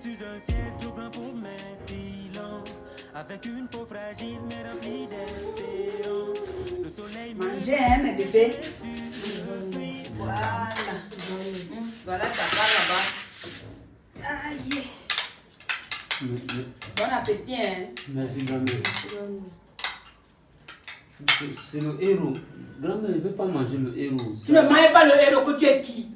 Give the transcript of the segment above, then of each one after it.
sous un ciel tout grand pour mes silences. Avec une peau fragile mais remplie d'espérance. Le soleil me Mangez, mes bébés. Voilà. Voilà ta part là-bas. Aïe. Bon appétit, hein. Merci, grand-mère. C'est le héros. Grand-mère, ne veut pas manger le héros. Tu ne manges pas le héros que tu es qui?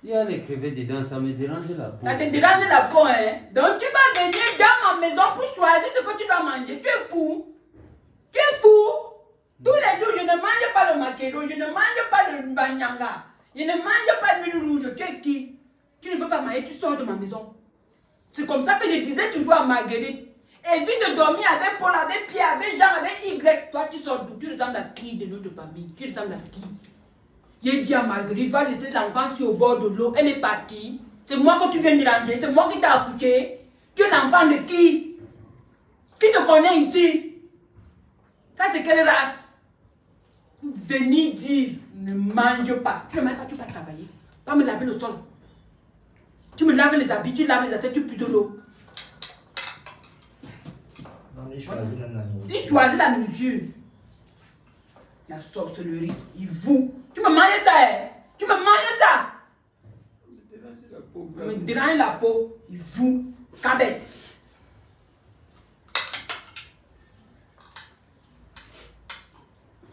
Il y a les crevettes dedans, ça me dérange la peau. Ça te dérange la peau, hein? Donc tu vas venir dans ma maison pour choisir ce que tu dois manger. Tu es fou? Tu es fou? Tous les jours, je ne mange pas le maquereau, je ne mange pas le banyanga, je ne mange pas l'huile rouge. Tu es qui? Tu ne veux pas manger, tu sors de ma maison. C'est comme ça que je disais toujours à Marguerite. Évite de dormir avec Paul, avec Pierre, avec Jean, avec Y. Toi, tu sors d'où? Tu ressembles à qui de notre famille? Tu ressembles à qui? J'ai dit à Marguerite, va laisser l'enfant sur au bord de l'eau. Elle est partie. C'est moi que tu viens de ranger. C'est moi qui t'ai accouché. Tu es l'enfant de qui? Qui te connaît ici? Ça, c'est quelle race? Venir dire, ne mange pas. Tu ne manges pas, tu vas travailler. Va me laver le sol. Tu me laves les habits, tu laves les assiettes, tu pues de l'eau. Non, mais choisis la nourriture. Il choisit la nourriture. La sorcellerie, il vous. Tu me manges ça, hein? Tu me manges ça. Me dérange la peau, il vous. Cabette.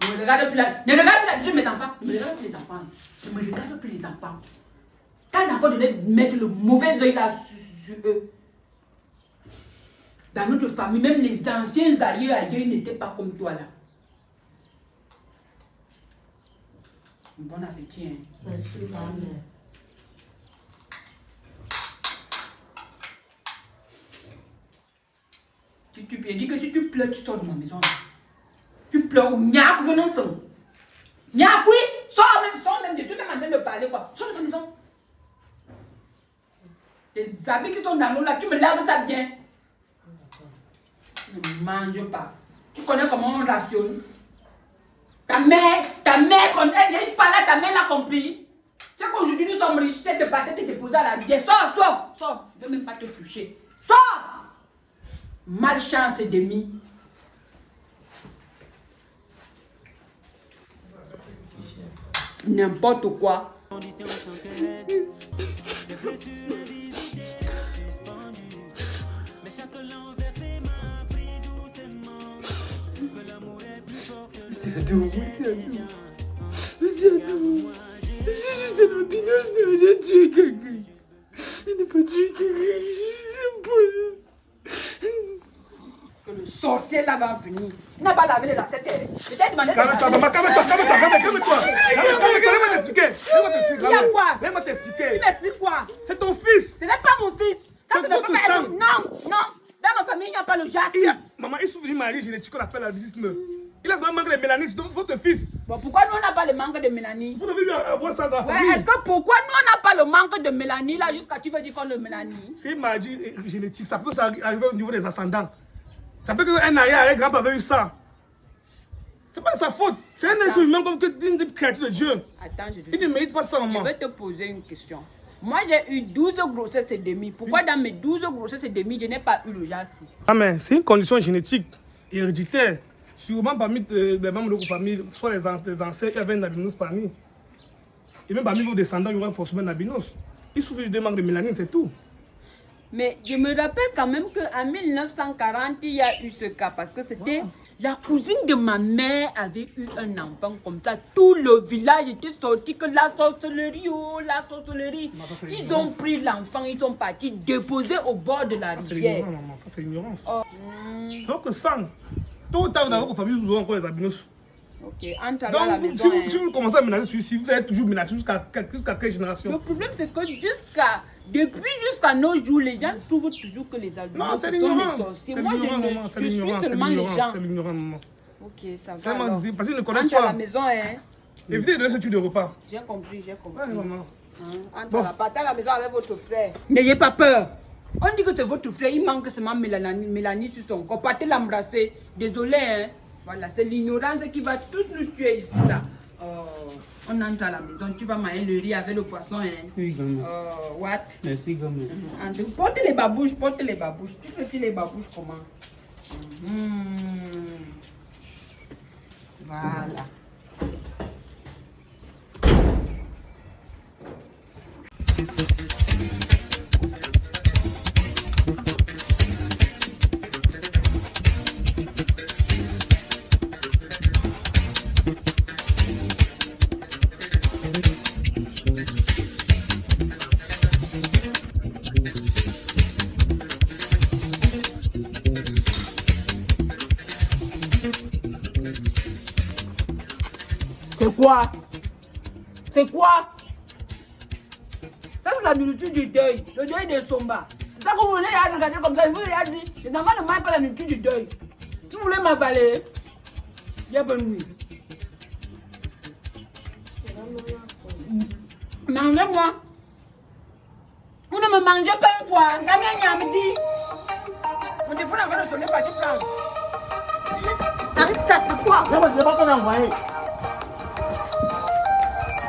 Ne regarde plus là. Ne regarde plus là. Mes enfants. Ne me regarde plus les enfants. Ne me regarde plus les enfants. Quand d'abord de mettre le mauvais œil là sur eux. Dans notre famille, même les anciens aïeux n'étaient pas comme toi là. Bon appétit. Hein. Merci, maman. Tu dis que si tu pleures, tu sors de ma maison. Tu pleures ou n'y-a que non son. N'y-a oui, sors même de toi, même en train de parler quoi. Sors de ma maison. Les habits qui sont dans l'eau là, tu me laves ça bien. Ne mange pas. Tu connais comment on rationne. Ta mère, elle parle à ta mère, elle a compris. Tu sais qu'aujourd'hui nous sommes riches, tu te battre, tu te déposer à la rivière. Sors. Je ne veux même pas te toucher. Sors. Malchance et demi. N'importe quoi. conditions sont telles. Les blessures invisibles suspendues. Mais chaque langue versée m'a pris doucement. Que l'amour est plus fort que le C'est adorable, c'est adorable. C'est adorable. Je suis juste un albinos, j'ai tué quelqu'un. Je n'ai pas tué quelqu'un, je suis juste un poison. Que le sorcier là va venir. Il n'a pas lavé les assiettes. Je t'ai demandé de Calme-toi, maman, calme-toi. Laisse-moi t'expliquer. Il y a quoi? Laisse-moi t'expliquer. Tu m'expliques quoi? C'est ton fils. Ce n'est pas mon fils. Ça, C'est ne peut votre pas être- sang. Non. Dans ma famille, il n'y a pas le jasse. Maman, il souffre d'une maladie génétique qu'on appelle l'albinisme. Il a un manque de mélanine, donc votre fils. Bon, pourquoi nous, on n'a pas le manque de mélanie? Vous devez lui avoir ça dans la Ouais, famille. est-ce que pourquoi nous, on n'a pas le manque de mélanie là jusqu'à tu veux dire qu'on a le mélanie? C'est une maladie génétique, ça peut arriver au niveau des ascendants. Ça fait qu'un arrière-grand avait eu ça. C'est pas sa faute. C'est un être humain comme une créature de Dieu. Attends, je te Il ne mérite pas ça, Je maman. vais te poser une question. Moi, j'ai eu 12 grossesses et demie. Pourquoi dans mes 12 grossesses et demie, je n'ai pas eu le jasse? Ah, mais c'est une condition génétique, héréditaire. Sûrement parmi les membres de votre famille, soit les ancêtres, il y avait un albinos parmi. Et même parmi vos descendants, il y aura forcément un albinos. Il souffre juste d'un manque de mélanine, c'est tout. Mais je me rappelle quand même qu'en 1940, il y a eu ce cas. Parce que c'était la cousine de ma mère avait eu un enfant comme ça. Tout le village était sorti que la sorcellerie, oh, la sorcellerie. Ils ont pris l'enfant, ils sont partis déposer au bord de la C'est rivière. l'ignorance, maman. Ça, c'est l'ignorance. Oh. Votre sang, tôt ou tard, dans votre famille, vous aurez encore les albinos. Ok, entre à la Donc, maison. si vous commencez à menacer celui-ci, vous allez toujours menacer jusqu'à quelle génération? Le problème, c'est que depuis jusqu'à nos jours, les gens trouvent toujours que les albinos Non, c'est sont les l'ignorance. sorciers. C'est Moi, l'ignorance, maman. je C'est suis l'ignorance. seulement les gens. C'est l'ignorance, maman. Ok, ça va. Vraiment, Alors. parce qu'ils ne connaissent Entre à la pas. maison, hein. Évitez de donner ce type de repas. J'ai compris, j'ai compris. Ouais, maman. Entre Bon. partez à la maison avec votre frère. N'ayez pas peur. On dit que c'est votre frère, il manque seulement mélanie sur son corps. Partez l'embrasser. Désolé, hein. Voilà, c'est l'ignorance qui va tous nous tuer ici, là. On entre à la maison, tu vas manger le riz avec le poisson. Hein? Oui, grand-mère. What? Merci, grand-mère. Porte les babouches, porte les babouches. Tu peux tirer les babouches comment? Voilà. C'est quoi? C'est quoi? Ça, c'est la nourriture du deuil. Le deuil de Somba. C'est ça que vous voulez regarder comme ça. Vous avez dit, les enfants ne mangent pas la nourriture du deuil. Si vous voulez m'avaler, bien bonne nuit. Mangez-moi. Vous ne me mangez pas quoi? Mon téléphone avant de sonner, pas de prendre. Arrête ça, c'est quoi? Non, mais c'est pas qu'on a envoyé.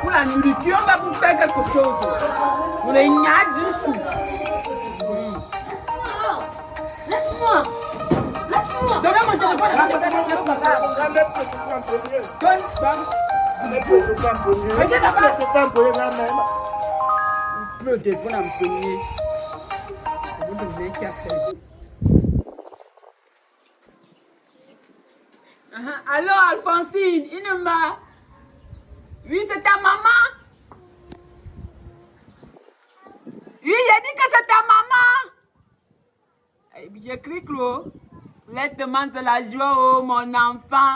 Pour la nourriture, on va vous faire quelque chose. Vous les gnads du sou. Laisse-moi. Laisse-moi. Donnez mon téléphone. Le téléphone en premier. Vous devez capter. Allô, Alphonsine, Inema. Oui, c'est ta maman. Oui, j'ai dit que c'est ta maman. J'écris Clo. Laisse-moi de la joie, oh, mon enfant.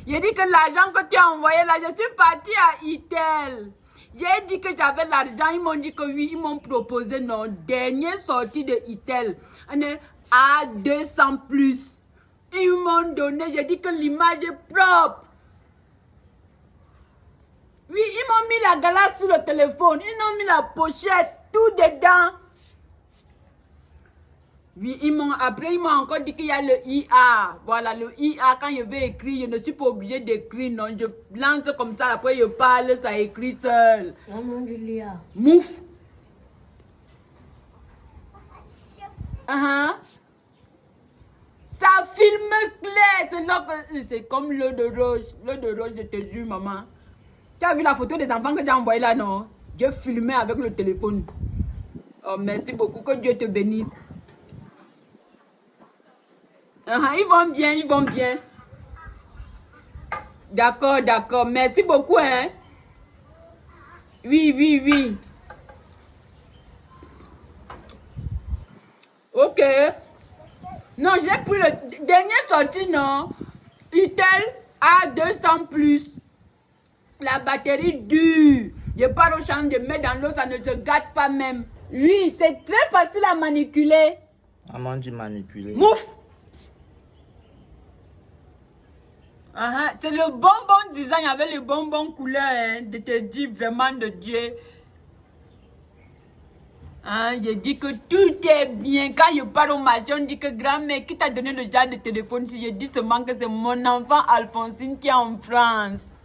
J'ai dit que l'argent que tu as envoyé là, je suis partie à Itel. J'ai dit que j'avais l'argent, ils m'ont dit que oui, ils m'ont proposé non. Dernière sortie de Itel. On est à 200 plus. Ils m'ont donné, j'ai dit que l'image est propre. Oui, ils m'ont mis la galasse sur le téléphone, ils m'ont mis la pochette, tout dedans. Oui, après ils m'ont encore dit qu'il y a le IA. Voilà, le IA, quand je vais écrire, je ne suis pas obligée d'écrire, non. Je lance comme ça, après je parle, ça écrit seul. Maman de l'IA. Mouf. Ça filme clair, c'est comme l'eau de rose. L'eau de rose, je te jure, maman. Tu as vu la photo des enfants que j'ai envoyé là, non? J'ai filmé avec le téléphone. Oh, merci beaucoup, que Dieu te bénisse. Ils vont bien, ils vont bien. D'accord, d'accord, merci beaucoup, hein. Oui, oui, oui. Ok. Non, j'ai pris le dernier sortie, non. Itel a 200 plus. La batterie dure. Je pars au champ, je mets dans l'eau, ça ne se gâte pas même. Oui, c'est très facile à manipuler. Maman dit manipuler. Mouf! C'est le bonbon design avec le bonbon couleur, hein, de te dire vraiment de Dieu. Je dis que tout est bien. Quand je pars au marché, on dit que grand-mère, qui t'a donné le genre de téléphone? Si je dis seulement que c'est mon enfant Alphonsine qui est en France.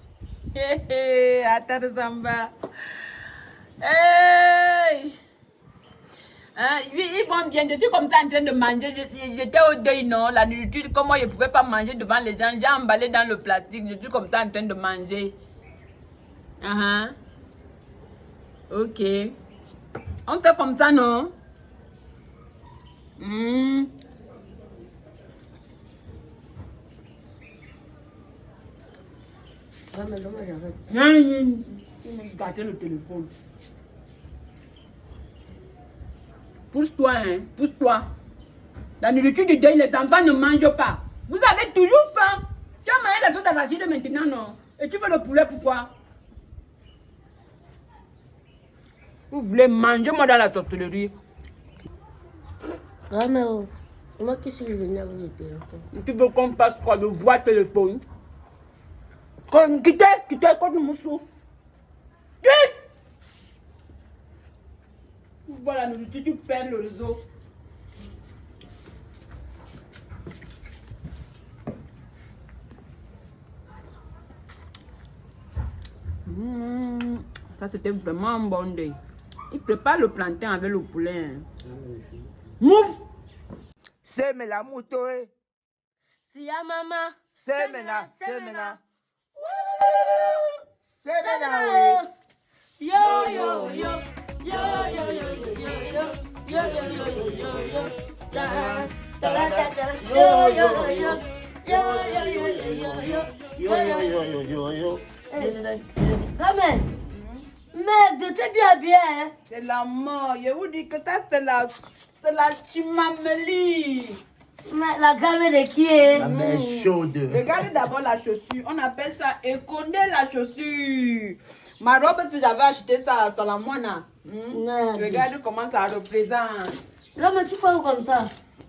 Attends, Samba. Hey! Oui, ils vont bien. Je suis comme ça en train de manger. J'étais au deuil, non? La nourriture, comme moi, je ne pouvais pas manger devant les gens. J'ai emballé dans le plastique. Je suis comme ça en train de manger. Ok. On fait comme ça, non? Ah, mais non, j'arrête. Gâter le téléphone. Pousse-toi, hein. Pousse-toi. La nourriture du deuil, les enfants ne mangent pas. Vous avez toujours faim. Tu as mangé la viande d'arachide maintenant, non? Et tu veux le poulet, pourquoi? Vous voulez manger moi dans la sorcellerie? Ah, mais oh, c'est moi qui suis venu avec le téléphone. Tu veux qu'on passe quoi? Le voix téléphone? Quittez, comme le mousseau. Voilà, nourriture, tu perds le réseau. Ça, c'était vraiment un bon deuil. Il prépare le plantain avec le poulet. Mouf! C'est la moto. Si ya maman. C'est maintenant. C'est maintenant. C'est Semena. maintenant. Yo yo yo. Yo yo yo yo yo yo. Yo yo yo yo yo yo. Da da da da. Yo yo yo yo. Yo yo yo yo yo yo. Yo, yo, yo, yo, yo, yo. Ramène. Merde, tu es bien, hein? C'est la mort. Je vous dis que ça, c'est la chimameli. Mais la gamme de qui est? La main est chaude. Regardez d'abord la chaussure. On appelle ça éconder la chaussure. Ma robe, si j'avais acheté ça à Salamwana. Merde. Regarde comment ça représente. Là, mais tu parles comme ça.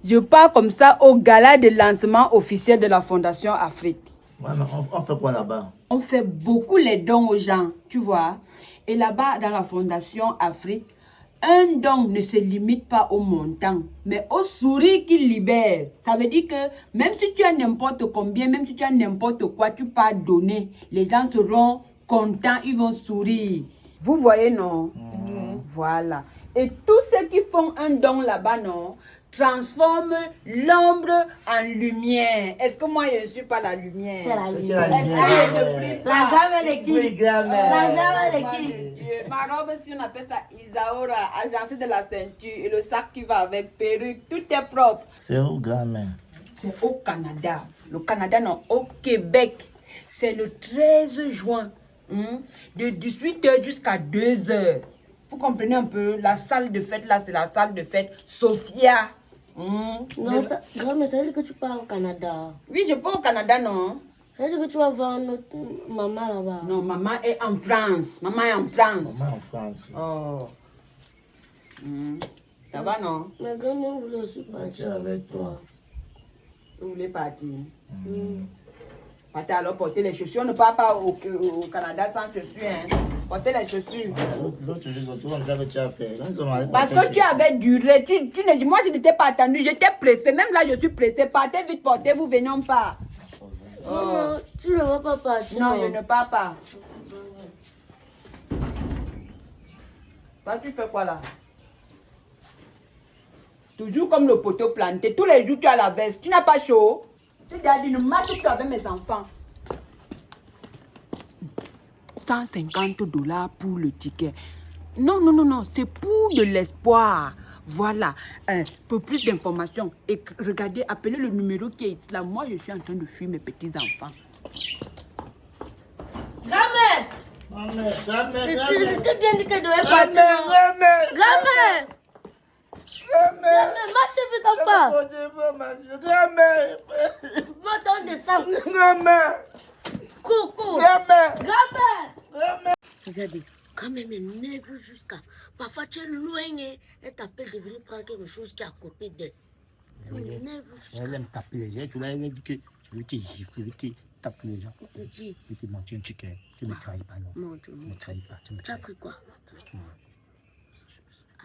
Je pars comme ça au gala de lancement officiel de la Fondation Afrique. Ouais, mais on fait quoi là-bas? On fait beaucoup les dons aux gens, tu vois. Et là-bas, dans la Fondation Afrique, un don ne se limite pas au montant, mais au sourire qu'il libère. Ça veut dire que même si tu as n'importe combien, même si tu as n'importe quoi, tu peux donner. Les gens seront contents, ils vont sourire. Vous voyez, non? Voilà. Et tous ceux qui font un don là-bas, non, transforment l'ombre en lumière. Est-ce que moi, je ne suis pas la lumière? C'est la C'est lumière. la lumière. Est-ce que je ne prie pas? La gamme de qui? Oui, grand-mère. La gamme de qui? Ma robe, si on appelle ça Isaora, agencée de la ceinture et le sac qui va avec, perruque, tout est propre. C'est où, grand-mère? C'est au Canada. Le Canada, non, au Québec. C'est le 13 juin, de 18h jusqu'à 2h. Vous comprenez un peu? La salle de fête, là, c'est la salle de fête Sophia. Non, ça, non, mais ça veut dire que tu pars au Canada. Oui, je pars au Canada, non? Ça veut dire que tu vas voir notre maman là-bas. Non, maman est en France. Maman est en France. Maman en France. Oh. Ça va, non? Ma grand-mère voulait aussi Je partir suis avec toi. Vous voulez partir? Partez alors porter les chaussures. On ne part pas au Canada sans chaussures. Hein. Portez les chaussures. L'autre jour, tout le monde que tu as fait. Quand ils sont allés Parce porter que tu avais duré. Moi, je n'étais pas attendu. J'étais pressé. Même là, je suis pressé. Partez vite, portez. Vous venons pas. Maman, tu ne vas pas partir. Non, je ne pars pas. Toi, tu fais quoi là? Toujours comme le poteau planté. Tous les jours, tu as la veste. Tu n'as pas chaud? Tu as dit, ne marche plus avec mes enfants. 150 $ pour le ticket. Non, non, non, non. C'est pour de l'espoir. Voilà. Pour plus d'informations, regardez, appelez le numéro qui est là. Moi, je suis en train de fuir mes petits-enfants. Grand-mère! Grand-mère, C'était bien dit qu'elle devait partir. Grand-mère! Grand-mère, marche vite en bas. Maintenant, on descend. Cours. Grand-mère! Regardez, quand même, elle m'énerve jusqu'à... Parfois, tu es loin et elle t'appelle de venir prendre quelque chose qui est à côté d'elle. Elle m'énerve jusqu'à... Elle aime taper les gens. Tu l'as dit que je vais te gifler, je vais te taper les gens. Je te dis. Je vais te mentir un chicken. Tu ne me trahis pas, non. Non, tu ne me trahis pas. Tu me Tu as trahis pris quoi?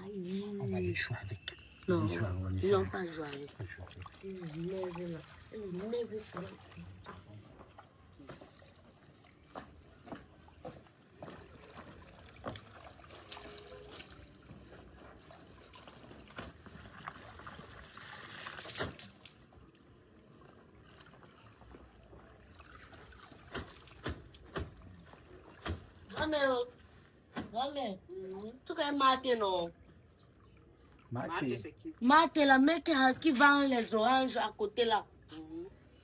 Aïe. On va aller jouer avec. Non, On va aller jouer non, avec. pas jouer avec. On va jouer avec. Elle m'énerve là. Elle m'énerve sur elle. Grand-mère, tu as marqué, non? Marthe, la mère qui vend les oranges à côté là.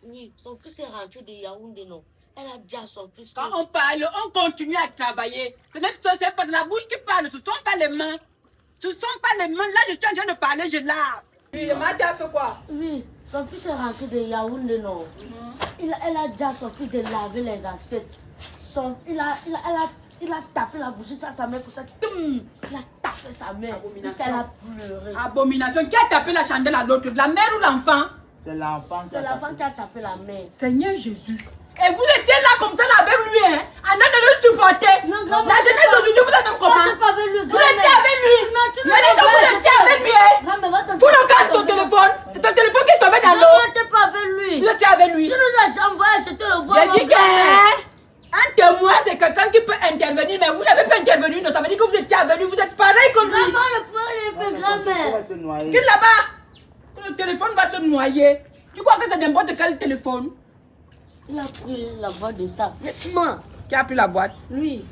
Oui, son fils est rentré de Yaoundé, non? Elle a dit à son fils. Quand on parle, on continue à travailler. Ce n'est pas de la bouche qui parle, ce ne sont pas les mains. Ce ne sont pas les mains. Là, je suis en train de parler, je lave. Oui, Marthe, quoi? Oui, son fils est rentré de Yaoundé, non? Elle a dit à son fils de laver les assiettes. Il a tapé la bouche à sa mère pour ça. Il a tapé sa mère. Elle a pleuré. Abomination. Qui a tapé la chandelle à l'autre? La mère ou l'enfant? C'est l'enfant. C'est l'enfant qui a tapé la mère. Seigneur Jésus. Et vous étiez là comme ça avec lui, hein? En train de le supporter. Non, la jeunesse d'aujourd'hui, vous êtes comment? Vous étiez avec lui. Vous étiez avec lui. Non, tu n'as dit que vous étiez avec lui, hein? Vous ne cassez ton téléphone. C'est ton téléphone qui est tombé dans l'eau. Non, tu n'étais pas avec lui. Vous étiez avec lui. Tu nous as envoyé acheter le bois. J'ai dit que un témoin, c'est quelqu'un qui peut intervenir, mais vous n'avez pas intervenu, non, ça veut dire que vous étiez venu, vous êtes pareil comme lui. Maman, le point est fait, grand-mère. se noyer. Quitte là-bas. Le téléphone va te noyer. Tu crois que c'est n'importe quel téléphone? Il a pris la boîte de ça. Moi, Qui a pris la boîte? lui.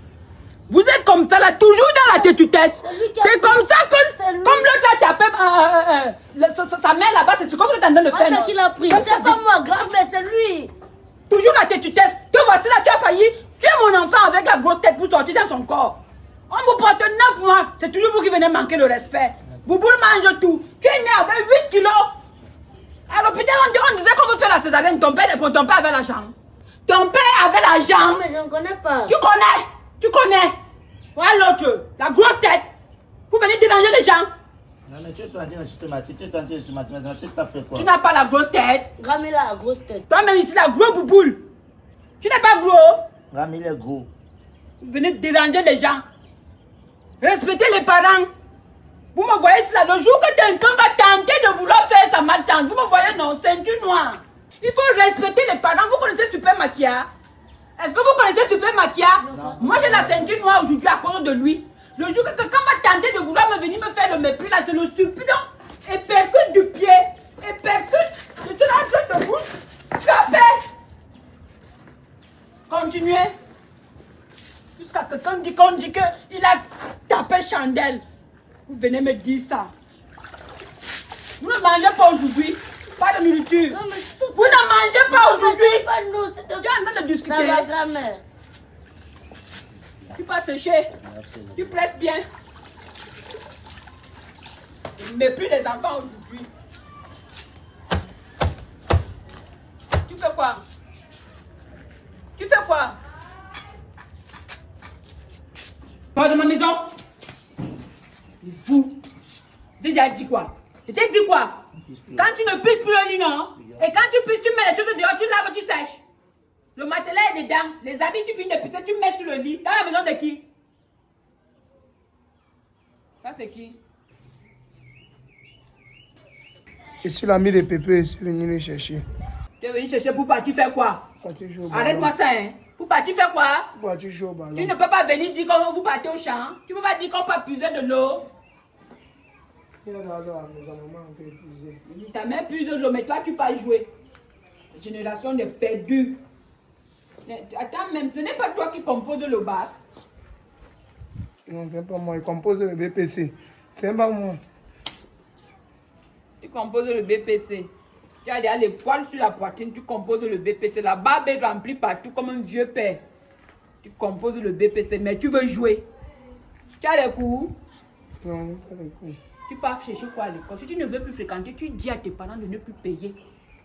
Vous êtes comme ça là, toujours dans la têtutesse. C'est lui qui a C'est pris. comme ça que, C'est lui. comme l'autre a tapé sa main là-bas, c'est comme vous êtes en train de Ah, faire. c'est non? qu'il a pris. Parce C'est que pas moi, grand-mère, c'est lui. toujours la têtutesse. Te voici là, tu as failli tuer mon enfant avec la grosse tête pour sortir dans son corps. On vous porte 9 mois, c'est toujours vous qui venez manquer le respect. Bouboule mange tout. Tu es né avec 8 kilos. À l'hôpital, on disait qu'on veut faire la césarienne. Ton père avait l'argent. Ton père avait l'argent. Non, mais je ne connais pas. Tu connais. Voilà l'autre, la grosse tête. Vous venez déranger les gens. Non, mais tu es tenté de sur ma tête, tu es tenté sur ma tête, tu t'as fait quoi? Tu n'as pas la grosse tête. Grand-mère a la grosse tête. Toi-même ici, la grosse bouboule. Tu n'es pas gros. Rami, il est gros. Vous venez déranger les gens. Respectez les parents. Vous me voyez ici là, le jour que quelqu'un va tenter de vouloir faire sa malchance, vous me voyez non, ceinture noire. Il faut respecter les parents. Vous connaissez Super Maquia? Est-ce que vous connaissez Super Maquia? Moi j'ai la ceinture noire aujourd'hui à cause de lui. Le jour que quelqu'un va tenter de vouloir me venir me faire le mépris là, je le supplie et percute du pied. Et percute. Je suis en train de vous frapper. Continuez. Jusqu'à quelqu'un dit qu'on dit qu'il a tapé chandelle. Vous venez me dire ça. Vous ne mangez pas aujourd'hui. Pas de nourriture. Non, mais c'est Vous ne mangez pas aujourd'hui. C'est pas nous, c'est de... Tu es en train de discuter. Ça va, grand-mère. Tu vas sécher. Tu presses bien. Je ne mets plus les enfants aujourd'hui. Tu fais quoi? Tu fais quoi? Sors de ma maison. Il est fou. Je t'ai déjà dit quoi? Je t'ai dit quoi? Quand tu ne pisses plus le lit, non? Et quand tu pisses, tu mets les choses dehors, tu laves, tu sèches. Le matelas est dedans. Les habits, tu finis de pisser, tu mets sur le lit. Dans la maison de qui? Ça, c'est qui? Je suis l'ami de Pépé, je suis venu le chercher. Tu es venu chercher pour partir faire quoi? Partir jouer au ballon. Arrête-moi ça, hein. Pour partir faire quoi? Partir jouer au ballon. Tu ne peux pas venir dire que vous partez au champ. Tu ne peux pas dire qu'on peut puiser de l'eau. Il y a dans la maison, maman, on peut épuiser. Ta mère puise de l'eau, mais toi, tu pas jouer. Génération de perdus. Attends, même, ce n'est pas toi qui compose le bar. Non, c'est pas moi, il compose le BPC. C'est pas moi. Tu composes le BPC. Tu as déjà les poils sur la poitrine, tu composes le BPC. La barbe est remplie partout comme un vieux père. Tu composes le BPC, mais tu veux jouer. Tu as les cours. Non, pas les coups. Tu pars chercher quoi à l'école? Si tu ne veux plus fréquenter, tu dis à tes parents de ne plus payer.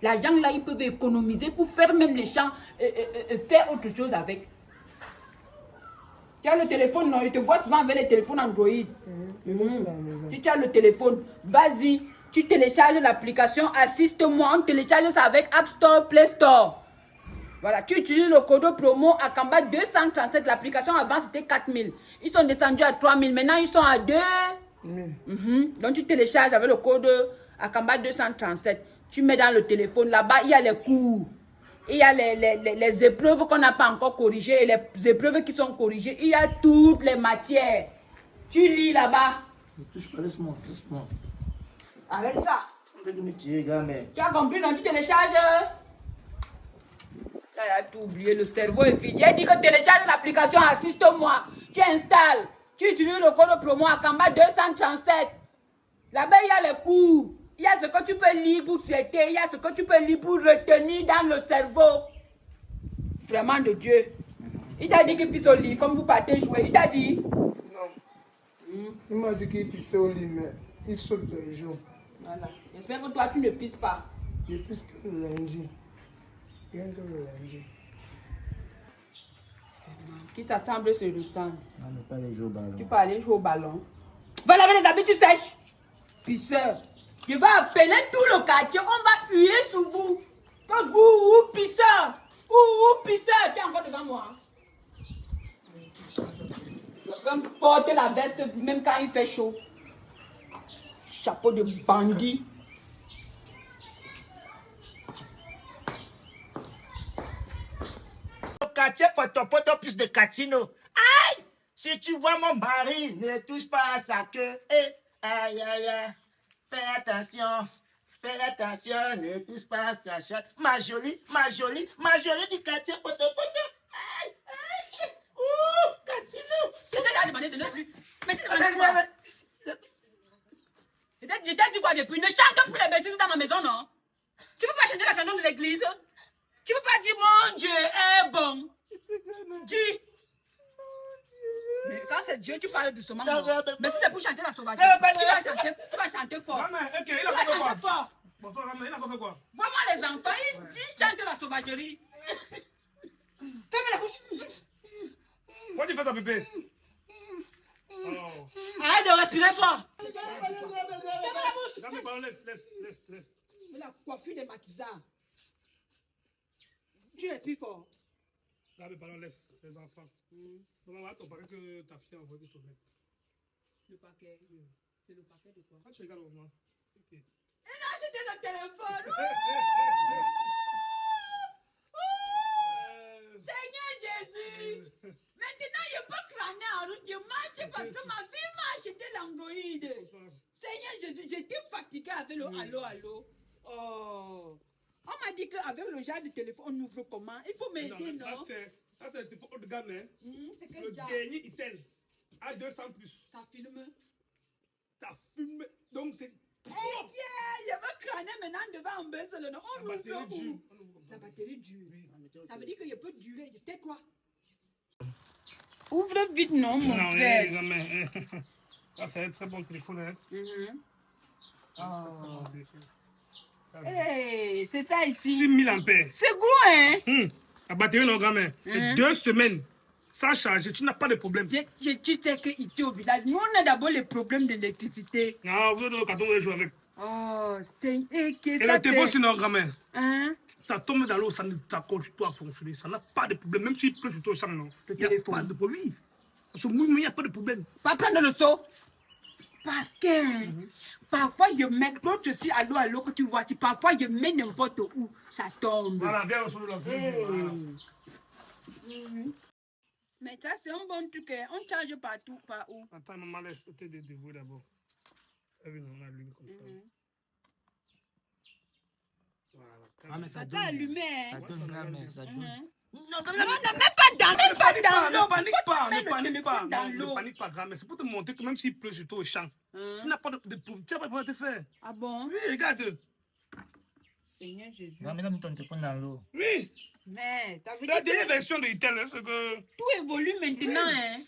L'argent là, ils peuvent économiser pour faire même les champs et faire autre chose avec. Tu as le téléphone, non? Je te vois souvent avec les téléphones Android. Si tu as le téléphone, vas-y, tu télécharges l'application Assiste-moi. On télécharge ça avec App Store, Play Store. Voilà, tu utilises le code promo Akamba 237. L'application avant c'était 4000. Ils sont descendus à 3000. Maintenant ils sont à 2. Donc tu télécharges avec le code Akamba 237. Tu mets dans le téléphone. Là-bas, il y a les cours. Il y a les épreuves qu'on n'a pas encore corrigées et les épreuves qui sont corrigées. Il y a toutes les matières. Tu lis là-bas. Ne touche pas, laisse-moi, laisse-moi. Arrête ça. On peut me tirer, grand-mère. Tu as compris, non? Tu télécharges. Tu as tout oublié, le cerveau est vide. J'ai dit que télécharge l'application Assiste-moi. Tu installes. Tu utilises le code promo Akamba 237. Là-bas, il y a les cours. Il y a ce que tu peux lire pour traiter. Il y a ce que tu peux lire pour retenir dans le cerveau. Vraiment de Dieu. Il t'a dit qu'il puisse au lit, comme vous partez jouer. Il t'a dit? Non. Il m'a dit qu'il pissait au lit, mais il saute tous les jours. Voilà. J'espère que toi, tu ne pisses pas. Je pisse que le lundi. Rien que le lundi. Qui s'assemble se ressemble. Non, mais pas les jours au ballon. Tu peux aller jouer au ballon. Va laver les habits, tu sèches. Pisseur. Je vais appeler tout le quartier. On va huer sur vous. Que vous, pisseur. Pisseur. Tu es encore devant moi. Quelqu'un porte la veste même quand il fait chaud. Chapeau de bandit. quartier Poto plus de Catino. Aïe! Si tu vois mon mari, ne touche pas à sa queue. Eh, aïe, aïe, aïe. Fais attention, ne touche pas à sa chatte. Ma jolie du quartier Poto. Aïe, aïe. Ouh, Catino. Je t'ai demandé de ne plus. Mais tu demandes quoi? Je t'ai dit quoi depuis? Ne chante plus les bêtises dans ma maison, non? Tu peux pas chanter la chanson de l'église? Tu peux pas dire mon Dieu est bon. Dis. Mais quand c'est Dieu, tu parles doucement. Mais si c'est pour chanter la sauvagerie, tu vas chanter fort. Ramène, ok, Tu il a vas pas fait chanter quoi? fort. Bonsoir, Ramène, il a pas fait quoi? Vois-moi les enfants, ils chantent la sauvagerie. Ferme la bouche. Pourquoi tu fais ça, bébé? Oh. Arrête de respirer fort. Ferme la bouche. Ramène, pardon, laisse. Mais la coiffure des maquisards. Tu respires fort. Ramène, pardon, laisse les enfants. Maman, attends, paraît que ta fille a envoyé des toilettes. Le paquet. C'est le paquet de quoi? Quand tu regardes au moins. Ok. Elle a acheté le téléphone. Seigneur Jésus. Maintenant, je peux crâner en route. Je marche parce que ma fille m'a acheté l'Android. Seigneur Jésus, j'étais fatiguée avec le allô. Oh. On m'a dit qu'avec le genre de téléphone, on ouvre comment? Il faut m'aider, non? Ça, c'est le téléphone haut de gamme, hein? C'est quel Le genre? dernier Itel. À 200 plus. Ça filme. Ça fume. Donc, c'est. Je veux crâner maintenant devant un baisse le nom. On ouvre où? La batterie dure. Ça veut dire que je peux durer. Je sais quoi? Ouvre vite, non, mon frère. Non, mais. Ça, c'est un très bon téléphone, hein? Hey, c'est ça ici. 6000 ampères. C'est gros, hein? La batterie, non, grand-mère. C'est 2 semaines. Sans charger, tu n'as pas de problème. Tu sais qu'ici au village, nous, on a d'abord les problèmes d'électricité. Non, vous êtes au carton, vous jouer avec. Oh, c'est... Et le téléphone, c'est non, grand-mère. Hein? Ça tombe dans l'eau, ça continue à fonctionner. Ça n'a pas de problème. Même s'il pleut sur toi, ça, non. Il n'y a pas de problème. Parce que il n'y a pas de problème. Pas prendre le seau. Parce que parfois, je mets, quand je suis à l'eau, que tu vois, si parfois je mets n'importe où, ça tombe. Voilà, viens au sol de la Voilà. Mais ça, c'est un bon truc. On charge partout, par où? Attends, maman, laisse te dévouer d'abord. On allume comme ça. Voilà. Ah, mais ça t'a allumé, hein? Ça donne la main, ça donne. Non, ne mets pas dans l'eau. Ne panique pas, ne panique pas, grand-mère. C'est pour te montrer que même s'il pleut sur toi au champ, tu n'as pas de problème. Tu n'as pas de problème à te faire. Ah bon? Oui, regarde. Seigneur Jésus. Non, mais là, ton téléphone dans l'eau. Oui. Mais, ça veut La dire dernière que version de Itel, c'est que. tout évolue maintenant, hein?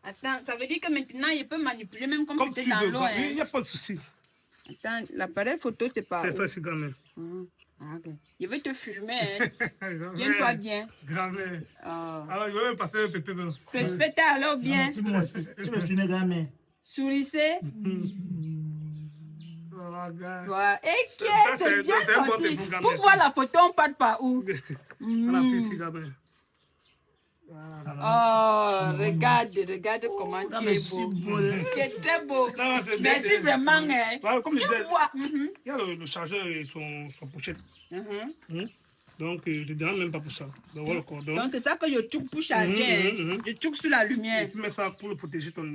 Attends, ça veut dire que maintenant, il peut manipuler même comme c'était dans l'eau, il hein? n'y a pas de souci. Attends, l'appareil photo, c'est pas. C'est ça, c'est grand-mère. Ah, ok. Je vais te filmer, hein? Tiens-toi bien. Grand-mère. Oh. Alors, je vais même passer un pépé. Fais-toi alors bien. Tu me filmes, grand-mère. Sourissez. Voilà. Et qui Ça, c'est bien c'est un bon sorti. téléphone, grand-mère. Pour voir la photo, on part par où? On a pris ici, grand-mère. Oh, regarde comment tu es beau. Tu es très beau. Non, c'est bien, Merci c'est- vraiment. Hein. Voilà, comme je Tu disais, vois. il y a le chargeur et son pochette. Donc, je ne dérange même pas pour ça. Donc, voilà le cordon. Donc, c'est ça que je touche pour charger. Hein. Je touche sur la Et lumière. tu mets ça pour le protéger contre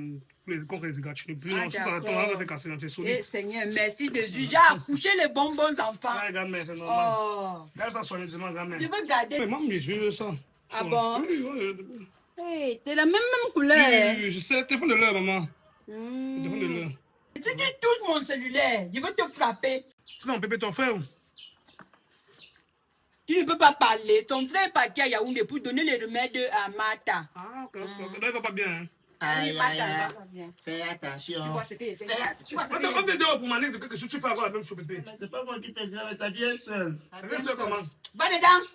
les égratignures. Puis, Ah, ensuite, ton d'accord. va se casser dans tes Eh, souliers. Seigneur, merci Jésus. J'ai accouché les bonbons enfants. Ah, grand-mère, c'est normal. Oh. Garde ça soigneusement, Je grand-mère. veux garder. Mais maman, je veux ça. Ah bon? Oui, oui, Hey, c'est la même couleur. Hein. oui, je sais. Téléphone de l'heure, maman. Téléphone de l'heure. Si tu touches mon cellulaire, je vais te frapper. Sinon, Pépé, ton frère. Tu ne peux pas parler. Ton frère est parti à Yaoundé pour donner les remèdes à Martha. Ah, ok. Il va pas bien, hein. Aïe, Martha, aïe, ça aïe. va bien. Fais Tu attention. vois ce que c'est. Tu vois ce que Attends, quand tu es dehors pour m'aller de quelque chose, tu fais avoir la même chose, Pépé. Mais c'est pas moi qui fais grave, mais ça vient seul. Ça vient se comment? Va dedans.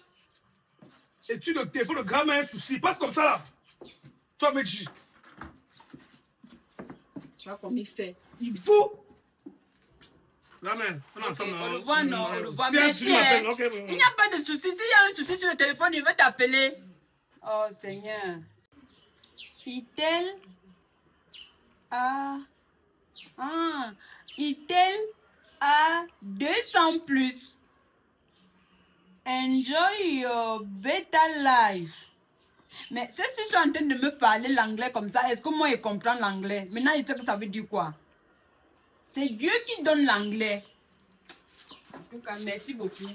Et tu le téléphone, le grand-mère, un souci. Passe comme ça, là. Toi, Meji. Tu vois comme il fait. Il faut. Grand-mère, on est ensemble. On le voit, non, on le voit. Si un Merci, souci m'appelle, hein. ok. Il n'y a pas de souci. S'il y a un souci sur le téléphone, il va t'appeler. Oh, Seigneur. Itel a... Ah, Itel a 200 plus. Enjoy your better life. Mais ceux-ci sont en train de me parler l'anglais comme ça. Est-ce que moi, je comprends l'anglais? Maintenant, il sait que ça veut dire quoi? C'est Dieu qui donne l'anglais. En tout cas, merci beaucoup.